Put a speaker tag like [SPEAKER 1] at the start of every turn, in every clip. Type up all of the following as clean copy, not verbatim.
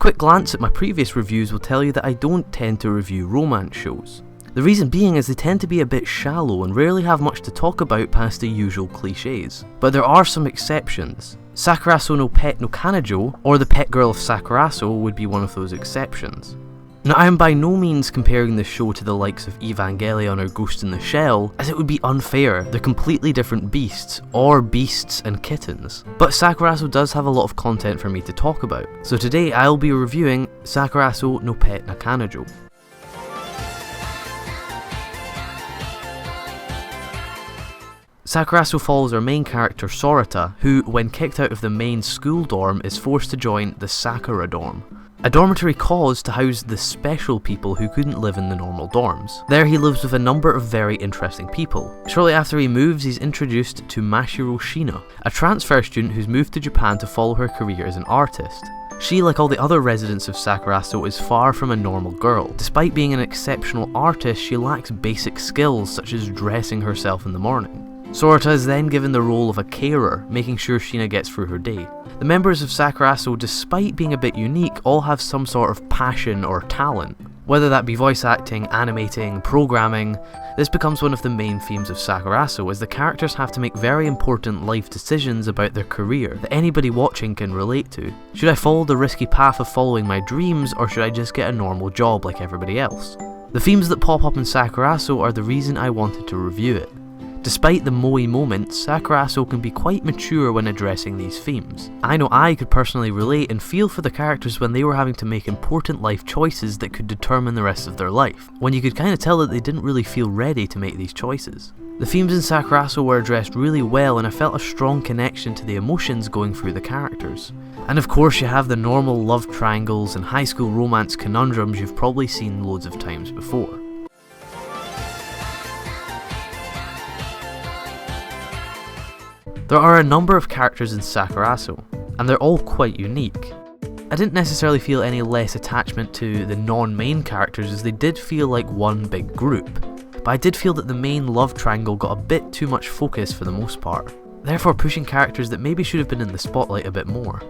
[SPEAKER 1] quick glance at my previous reviews will tell you that I don't tend to review romance shows. The reason being is they tend to be a bit shallow and rarely have much to talk about past the usual cliches. But there are some exceptions. Sakurasou no Pet no Kanojo, or the pet girl of Sakurasou, would be one of those exceptions. Now, I am by no means comparing this show to the likes of Evangelion or Ghost in the Shell, as it would be unfair. They're completely different beasts, or beasts and kittens. But Sakurasou does have a lot of content for me to talk about, so today I'll be reviewing Sakurasou no Pet no Kanojo. Sakurasou follows our main character Sorata, who, when kicked out of the main school dorm, is forced to join the Sakura dorm, a dormitory caused to house the special people who couldn't live in the normal dorms. There he lives with a number of very interesting people. Shortly after he moves, he's introduced to Mashiro Shina, a transfer student who's moved to Japan to follow her career as an artist. She, like all the other residents of Sakurasou, is far from a normal girl. Despite being an exceptional artist, she lacks basic skills such as dressing herself in the morning. Sorata is then given the role of a carer, making sure Shina gets through her day. The members of Sakurasou, despite being a bit unique, all have some sort of passion or talent. Whether that be voice acting, animating, programming, this becomes one of the main themes of Sakurasou, as the characters have to make very important life decisions about their career that anybody watching can relate to. Should I follow the risky path of following my dreams, or should I just get a normal job like everybody else? The themes that pop up in Sakurasou are the reason I wanted to review it. Despite the moe moments, Sakurasou can be quite mature when addressing these themes. I know I could personally relate and feel for the characters when they were having to make important life choices that could determine the rest of their life, when you could kind of tell that they didn't really feel ready to make these choices. The themes in Sakurasou were addressed really well, and I felt a strong connection to the emotions going through the characters. And of course you have the normal love triangles and high school romance conundrums you've probably seen loads of times before. There are a number of characters in Sakurasou, and they're all quite unique. I didn't necessarily feel any less attachment to the non-main characters, as they did feel like one big group, but I did feel that the main love triangle got a bit too much focus for the most part, therefore pushing characters that maybe should have been in the spotlight a bit more.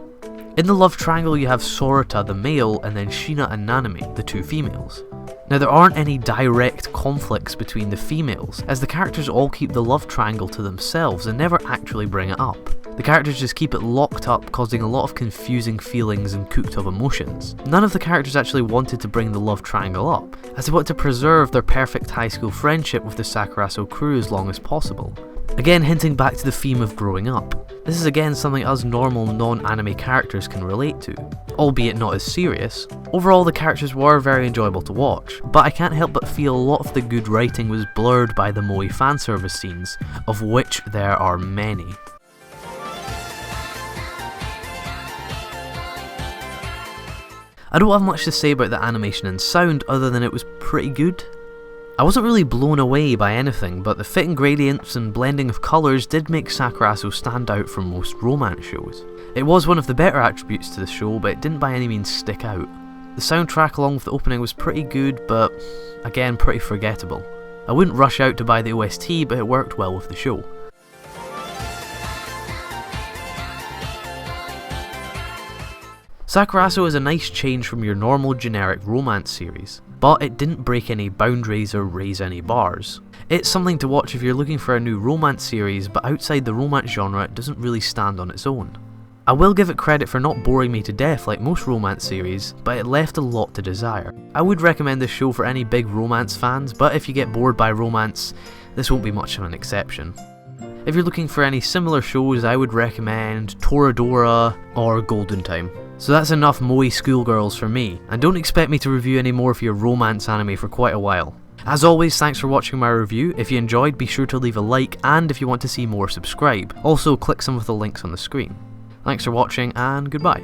[SPEAKER 1] In the love triangle you have Sorata the male, and then Shina and Nanami, the two females. Now there aren't any direct conflicts between the females, as the characters all keep the love triangle to themselves and never actually bring it up. The characters just keep it locked up, causing a lot of confusing feelings and cooked up emotions. None of the characters actually wanted to bring the love triangle up, as they want to preserve their perfect high school friendship with the Sakurasou crew as long as possible. Again hinting back to the theme of growing up. This is again something us normal non-anime characters can relate to, albeit not as serious. Overall the characters were very enjoyable to watch, but I can't help but feel a lot of the good writing was blurred by the moe fanservice scenes, of which there are many. I don't have much to say about the animation and sound other than it was pretty good. I wasn't really blown away by anything, but the fitting gradients and blending of colours did make Sakurasou stand out from most romance shows. It was one of the better attributes to the show, but it didn't by any means stick out. The soundtrack along with the opening was pretty good, but again pretty forgettable. I wouldn't rush out to buy the OST, but it worked well with the show. Sakurasou is a nice change from your normal generic romance series, but it didn't break any boundaries or raise any bars. It's something to watch if you're looking for a new romance series, but outside the romance genre it doesn't really stand on its own. I will give it credit for not boring me to death like most romance series, but it left a lot to desire. I would recommend this show for any big romance fans, but if you get bored by romance, this won't be much of an exception. If you're looking for any similar shows, I would recommend Toradora or Golden Time. So that's enough moe schoolgirls for me, and don't expect me to review any more of your romance anime for quite a while. As always, thanks for watching my review. If you enjoyed, be sure to leave a like, and if you want to see more, subscribe. Also, click some of the links on the screen. Thanks for watching, and goodbye.